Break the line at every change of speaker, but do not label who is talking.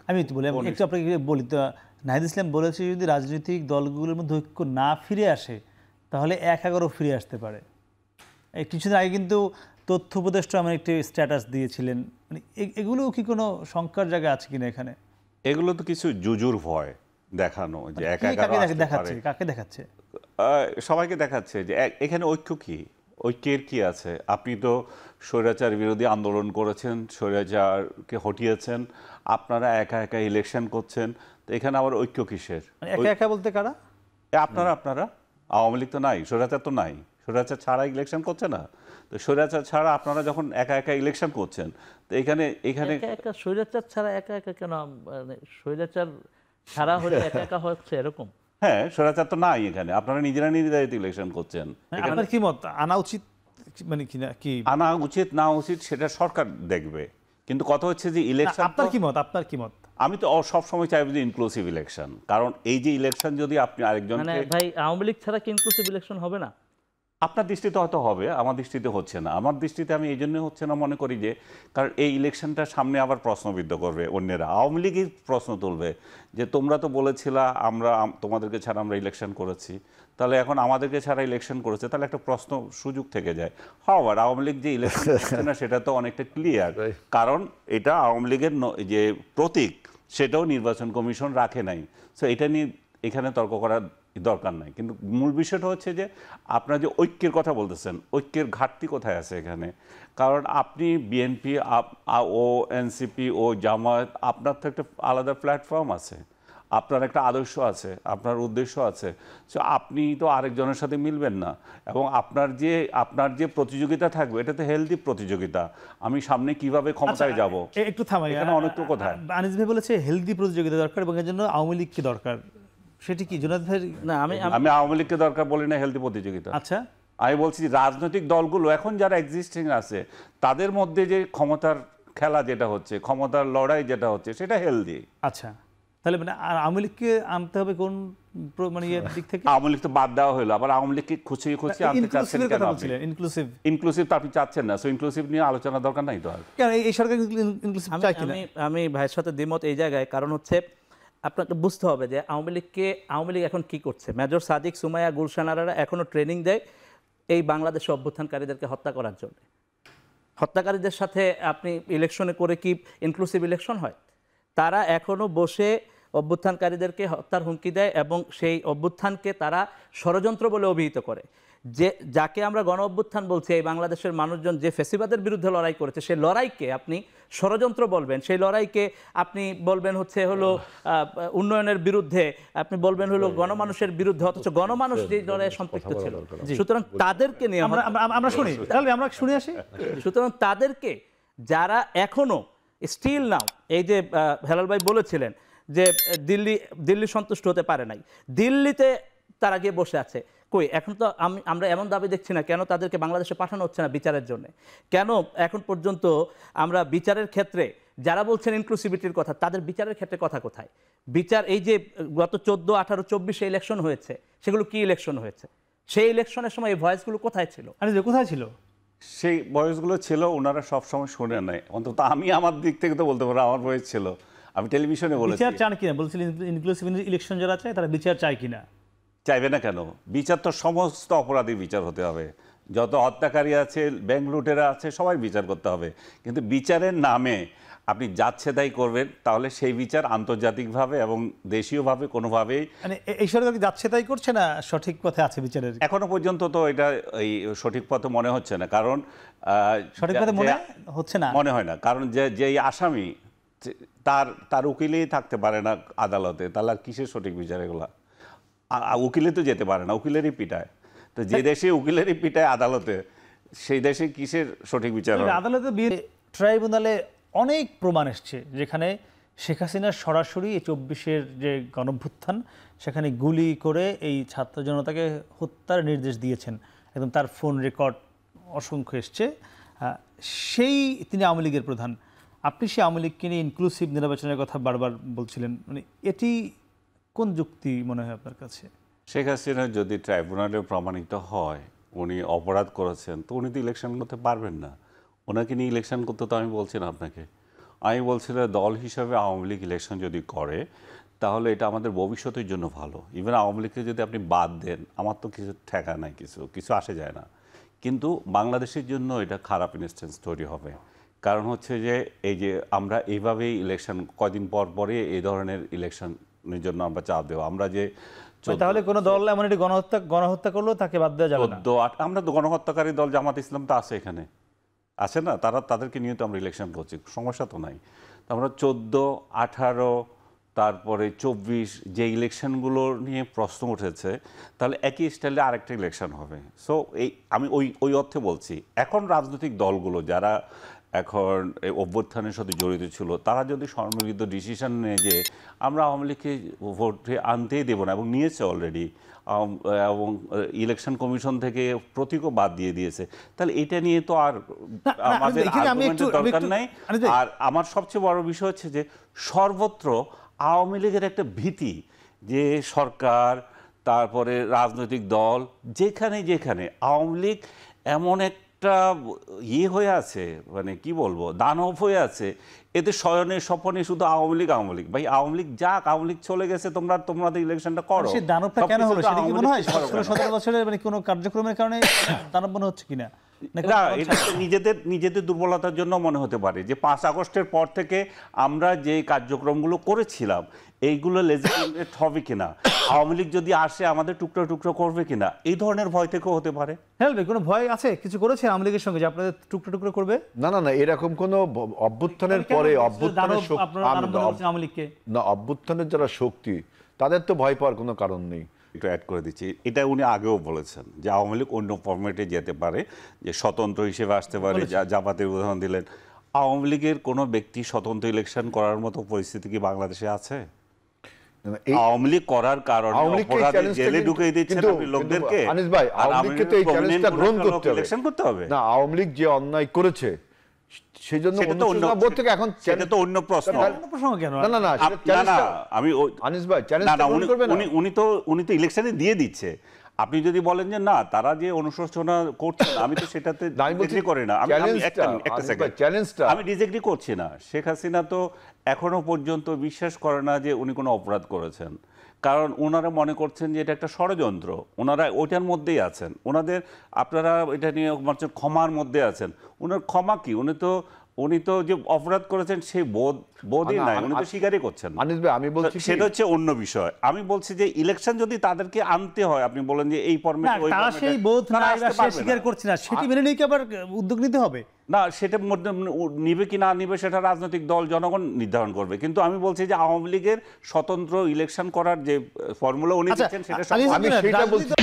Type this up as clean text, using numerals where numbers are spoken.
আমি একটু বলি, একটু আপনাকে বলি তো, নাহিদ ইসলাম বলেছে যদি রাজনৈতিক দলগুলোর মধ্যে ঐক্য না ফিরে আসে তাহলে ১/১১ ফিরে আসতে পারে। এই কিছুদিন আগে কিন্তু তথ্য উপদেষ্টা আমার একটি স্ট্যাটাস দিয়েছিলেন, মানে এগুলোও কি কোনো শঙ্কার জায়গা আছে কিনা এখানে?
এগুলো তো কিছু জুজুর ভয় দেখানো, যে
কাকে দেখাচ্ছে?
সবাইকে দেখাচ্ছে যে এখানে ঐক্য কি, ঐক্যের কি আছে? আপনি তো স্বৈরাচার বিরোধী আন্দোলন করেছেন, স্বৈরাচারকে হটিয়েছেন, আপনারা একা একা ইলেকশন করছেন, তো এখানে আবার ঐক্য কিসের?
একা একা বলতে কারা?
আপনারা আওয়ামী লীগ তো নাই, স্বৈরাচার তো নাই, স্বৈরাচার ছাড়া ইলেকশন করছে না, তো স্বৈরাচার ছাড়া আপনারা যখন একা একা ইলেকশন করছেন, তো এখানে
একা স্বৈরাচার ছাড়া একা একা কেন? মানে স্বৈরাচার ছাড়া হলে একা একা হচ্ছে এরকম?
হ্যাঁ, স্বৈরাচার তো নাই এখানে, আপনারা নিজেরা নিজেরাই ইলেকশন করছেন।
আপনার কি মত, আনা উচিত মানে কি
আনা উচিত না উচিত সেটা সরকার দেখবে, কিন্তু কথা হচ্ছে যে ইলেকশন,
আপনার কি মত?
আমি তো সবসময় চাইবো যে ইনক্লুসিভ ইলেকশন, কারণ এই যে ইলেকশন যদি আপনি আরেকজন,
মানে ভাই আওয়ামী লীগ ছাড়া কি ইনক্লুসিভ ইলেকশন হবে না?
আপনার দৃষ্টিতে হয়তো হবে, আমার দৃষ্টিতে হচ্ছে না। আমার দৃষ্টিতে আমি এই জন্য হচ্ছে না মনে করি যে, কারণ এই ইলেকশনটা সামনে আবার প্রশ্নবিদ্ধ করবে অন্যেরা, আওয়ামী লীগই প্রশ্ন তুলবে যে তোমরা তো বলেছিলা আমরা তোমাদেরকে ছাড়া আমরা ইলেকশন করেছি, তাহলে এখন আমাদেরকে ছাড়া ইলেকশন করেছে, তাহলে একটা প্রশ্ন সুযোগ থেকে যায়। আর আওয়ামী লীগ যে ইলেকশন করছে না সেটা তো অনেকটা ক্লিয়ার, কারণ এটা আওয়ামী লীগের যে প্রতীক সেটাও নির্বাচন কমিশন রাখে নাই, সো এটা নিয়ে এখানে তর্ক করার দরকার নাই। কিন্তু মূল বিষয়টা হচ্ছে যে আপনারা যে ঐক্যের কথা বলতেছেন, ঐক্যের ঘাটতি কোথায় আছে এখানে? কারণ আপনি বিএনপি ও এনসিপি ও জামায়াত, আপনার তো একটা আলাদা প্ল্যাটফর্ম আছে, আপনার একটা আদর্শ আছে, আপনার উদ্দেশ্য আছে, সো আপনি তো আরেকজনের সাথে মিলবেন না, এবং আপনার যে প্রতিযোগিতা থাকবে এটা তো হেলদি প্রতিযোগিতা। আমি সামনে কিভাবে ক্ষমতায় যাব,
একটু থামাই,
এখানে অনেক তো কোথায়
আনিস ভাই বলেছে হেলদি প্রতিযোগিতা দরকার এবং এর জন্য আওয়ামী লীগকে দরকার, সেটি কি জুনায়েদ ভাই?
না,
আমি আওয়ামী লীগকে দরকার বলি না, হেলদি প্রতিযোগিতা।
আচ্ছা,
আমি বলছি রাজনৈতিক দলগুলো এখন যারা এক্সিস্টিং আছে তাদের মধ্যে যে ক্ষমতার খেলা যেটা হচ্ছে, ক্ষমতার লড়াই যেটা হচ্ছে, সেটা হেলদি।
আচ্ছা, তাহলে মানে আওয়ামী লীগকে আনতে হবে কোন মানে দিক থেকে?
আওয়ামী লীগ তো বাদ দেওয়া হলো, আবার আওয়ামী লীগকে খুঁচিয়ে আনতে চাচ্ছেন কেন? ইনক্লুসিভ তো আপনি চাচ্ছেন না, সো ইনক্লুসিভ নিয়ে আলোচনা দরকার নাই তো আর।
কেন এই সরকার ইনক্লুসিভ চায় কিনা?
আমি ভাইয়ের সাথে দ্বিমত এই জায়গায়, কারণ হচ্ছে আপনাকে বুঝতে হবে যে আওয়ামী লীগ এখন কি করছে। মেজর সাদিক, সুমাইয়া, গুলশানারা এখনো ট্রেনিং দেয় এই বাংলাদেশে অভ্যুত্থানকারীদেরকে হত্যা করার জন্য। হত্যাকারীদের সাথে আপনি ইলেকশনে করে কি ইনক্লুসিভ ইলেকশন হয়? তারা এখনো বসে অভ্যুত্থানকারীদেরকে হত্যার হুমকি দেয় এবং সেই অভ্যুত্থানকে তারা ষড়যন্ত্র বলে অভিহিত করে। যাকে আমরা গণ অভ্যুত্থান বলছি, এই বাংলাদেশের মানুষজন যে ফ্যাসিবাদের বিরুদ্ধে লড়াই করেছে, সেই লড়াইকে আপনি ষড়যন্ত্র বলবেন, সেই লড়াইকে আপনি বলবেন হলো উন্নয়নের বিরুদ্ধে, আপনি বলবেন হলো গণমানুষের বিরুদ্ধে, অথচ গণমানুষ যে লড়াইয়ে সম্পৃক্ত ছিল। সুতরাং তাদেরকে নিয়ে
আমরা শুনে আসি।
সুতরাং তাদেরকে, যারা এখনো স্টিল নাও, এই যে হেলাল ভাই বলেছিলেন যে দিল্লি সন্তুষ্ট হতে পারে নাই, দিল্লিতে তারা গিয়ে বসে আছে, কই এখন তো আমরা এমন দাবি দেখছি না, কেন তাদেরকে বাংলাদেশে পাঠানো হচ্ছে না বিচারের জন্য? কেন এখন পর্যন্ত আমরা বিচারের ক্ষেত্রে যারা বলছেন ইনক্লুসিভিটির কথা, তাদের বিচারের ক্ষেত্রে কথা কোথায়? বিচার এই যে গত 14, 18, 24 ইলেকশন হয়েছে, সেগুলো কি ইলেকশন হয়েছে? সেই ইলেকশনের সময় এই ভয়েসগুলো কোথায় ছিল?
কোথায় ছিল
সেই ভয়েসগুলো? ছিল, ওনারা সবসময় শুনে নাই, অন্তত আমি আমার দিক থেকে তো বলতে পারবো আমার ভয়েস ছিল, আমি টেলিভিশনে বলেছি।
বিচার চান কিনা বলছিলেন, ইনক্লুসিভ ইলেকশন যারা চায় তারা বিচার চায় কিনা?
চাইবে না কেন? বিচার তো সমস্ত অপরাধীর বিচার হতে হবে, যত হত্যাকারী আছে, ব্যাংক লুটেরা আছে, সবাই বিচার করতে হবে। কিন্তু বিচারের নামে আপনি যাচ্ছে তাই করবেন, তাহলে সেই বিচার আন্তর্জাতিকভাবে এবং দেশীয়ভাবে কোনোভাবেই,
মানে এই সরকার যাচ্ছে তাই করছে না, সঠিক পথে আছে বিচারের?
এখনো পর্যন্ত তো এটা এই সঠিক পথে মনে হচ্ছে না, কারণ
সঠিক পথে মনে হয়
না, কারণ যে আসামি তার উকিলেই থাকতে পারে না আদালতে, তাহলে আর কিসের সঠিক বিচার? এগুলা উকিলে তো যেতে পারে না, উকিলেরই পিটায়। তো যে দেশে উকিলেরই পিটায় আদালতে, সেই দেশে কিসের সঠিক বিচার হবে?
আদালতে ট্রাইব্যুনালে অনেক প্রমাণ এসছে যেখানে শেখ হাসিনার সরাসরি এই 24-এর যে গণঅভ্যুত্থান, সেখানে গুলি করে এই ছাত্র জনতাকে হত্যার নির্দেশ দিয়েছেন, একদম তার ফোন রেকর্ড অসংখ্য এসছে। সেই তিনি আওয়ামী লীগের প্রধান, আপনি সেই আওয়ামী লীগকে নিয়ে ইনক্লুসিভ নির্বাচনের কথা বারবার বলছিলেন, মানে এটি কোন যুক্তি মনে হয় আপনার কাছে?
শেখ হাসিনা যদি ট্রাইব্যুনালে প্রমাণিত হয় উনি অপরাধ করেছেন, তো উনি তো ইলেকশন করতে পারবেন না। ওনাকে নিয়ে ইলেকশন করতে তো আমি বলছি না আপনাকে, আমি বলছিলাম দল হিসাবে আওয়ামী লীগ ইলেকশন যদি করে তাহলে এটা আমাদের ভবিষ্যতের জন্য ভালো। ইভেন আওয়ামী লীগকে যদি আপনি বাদ দেন, আমার তো কিছু ঠেকা নাই, কিছু আসে যায় না, কিন্তু বাংলাদেশের জন্য এটা খারাপ ইনস্ট্যান্স তৈরি হবে। কারণ হচ্ছে যে এই যে আমরা এইভাবেই ইলেকশন কয়দিন পর পরে এই ধরনের ইলেকশনের জন্য আমরা চাপ দেবো, আমরা যে
তাহলে কোনো দল এমন একটি গণহত্যা করলো তাকে বাদ দেওয়া যাবে না।
14 আমরা তো গণহত্যাকারী দল জামাত ইসলাম তো আছে, এখানে আছে না, তাদেরকে নিয়ে তো আমরা ইলেকশন করছি, সমস্যা তো নাই। তো আমরা 14, 18 তারপরে 24 যে ইলেকশনগুলো নিয়ে প্রশ্ন উঠেছে, তাহলে একই স্টাইলে আরেকটা ইলেকশন হবে। সো আমি ওই অর্থে বলছি, এখন রাজনৈতিক দলগুলো যারা এখন এই অভ্যুত্থানের সাথে জড়িত ছিল, তারা যদি সম্মিলিত ডিসিশন নেয় যে আমরা আওয়ামী লীগকে ভোটে আনতেই দেবো না, এবং নিয়েছে অলরেডি, এবং ইলেকশন কমিশন থেকে প্রতীকও বাদ দিয়ে দিয়েছে, তাহলে এটা নিয়ে তো আর আমাদের আর্গুমেন্টের দরকার নাই। আর আমার সবচেয়ে বড় বিষয় হচ্ছে যে সর্বত্র আওয়ামী লীগের একটা ভীতি, যে সরকার তারপরে রাজনৈতিক দল যেখানে আওয়ামী লীগ এমন একটা হয়ে আছে, মানে কি বলবো, দানব হয়ে আছে, এতে শয়নে স্বপনে শুধু আওয়ামী লীগ ভাই আওয়ামী লীগ যাক, আওয়ামী লীগ চলে গেছে, তোমাদের ইলেকশনটা করো।
সেই দানবটা কেন হলো সেটা কি মনে হয় 17 বছরের মানে কোনো কার্যক্রমের কারণে দানব মনে হচ্ছে কিনা?
না, এটা নিজেদের দুর্বলতার জন্য মনে হতে পারে যে 5 আগস্টের পর থেকে আমরা যে কার্যক্রমগুলো করেছিলাম এইগুলো লেজিটিমেট হবে কিনা, আওয়ামী লীগ যদি আসে আমাদের টুকরো টুকরো করবে কিনা, এই ধরনের ভয় থেকেও হতে পারে।
হ্যাঁ, কোনো ভয় আছে? কিছু করেছে আওয়ামী লীগের সঙ্গে যে আপনাদের টুকরো টুকরো করবে?
না, এরকম কোনো অভ্যুত্থানের পরে অভ্যুত্থানের যারা শক্তি, তাদের তো ভয় পাওয়ার কোনো কারণ নেই।
একটু অ্যাড করে দিচ্ছি, এটা উনি আগেও বলেছেন যে আওয়ামী লীগ অন্য ফরম্যাটে যেতে পারে, যে স্বতন্ত্র হিসেবে আসতে পারে, জামাতের উদাহরণ দিলেন। আওয়ামী লীগের কোনো ব্যক্তি স্বতন্ত্র ইলেকশন করার মতো পরিস্থিতি কি বাংলাদেশে আছে? আওয়ামী লীগ করার কারণে অপরাধী জেলে ঢুকিয়ে দিচ্ছেন আপনি লোকদেরকে।
আনিস ভাই, আওয়ামী লীগকে তো এই চ্যালেঞ্জটা গ্রহণ করতে হবে। না, আওয়ামী লীগ যে অন্যায় করেছে সেই জন্য
এখন সেটা তো অন্য প্রশ্ন। আমি
আনিস ভাই
উনি তো ইলেকশনে দিয়ে দিচ্ছে। আপনি যদি বলেন যে না, তারা যে অনুশোচনা করছে না, আমি তো সেটাতে ডিসএগ্রি করি না। আমি ডিসএগ্রি করছি না। শেখ হাসিনা তো এখনো পর্যন্ত বিশ্বাস করে না যে উনি কোনো অপরাধ করেছেন, কারণ ওনারা মনে করছেন যে এটা একটা ষড়যন্ত্র, ওনারা ওইটার মধ্যেই আছেন। আপনারা এটা নিয়ে ক্ষমার মধ্যে আছেন। ওনার ক্ষমা কি? উনি তো যে অপরাধ করেছেন সেই বোধই নাই, উনি তো স্বীকারই করছেন।
আমি বলছি
সেটা হচ্ছে অন্য বিষয়। আমি বলছি যে ইলেকশন যদি তাদেরকে আনতে হয়, আপনি বলেন যে এই ফরম্যাটে, ওই
তারা সেই বোধ নাই বা সে স্বীকার করছে না, সেটি মেনে নিয়ে কি আবার উদ্যোগ নিতে হবে?
না, সেটার মধ্যে নিবে কি না নিবে সেটা রাজনৈতিক দল জনগণ নির্ধারণ করবে। কিন্তু আমি বলছি যে আওয়ামী লীগের স্বতন্ত্র ইলেকশন করার যে ফর্মুলা উনি দিচ্ছেন, সেটা
আমি সেটা বলছি।